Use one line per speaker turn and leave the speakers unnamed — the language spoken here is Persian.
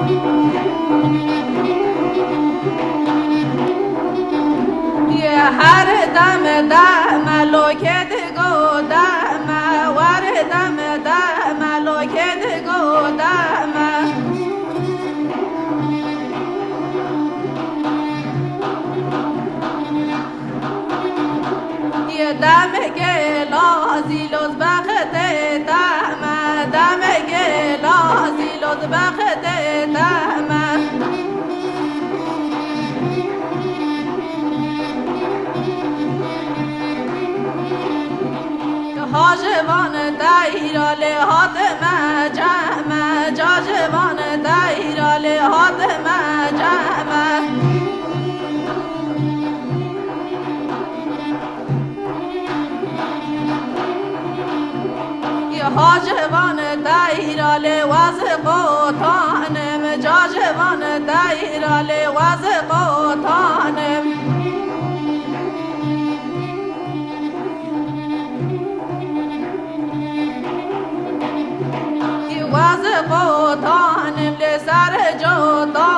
یه هر دم دم لوکت گو دم ور دم دم لوکت گو دم یه دم گلازی لوز بخت دم دم گلازی لوز بخت دم حاجبان دایرال حاتم جمع جاجبان دایرال حاتم جمع حاجبان دایرال واز قوتانم جاجبان دایرال واز قوتانم واز قوتانم لسر جوتانم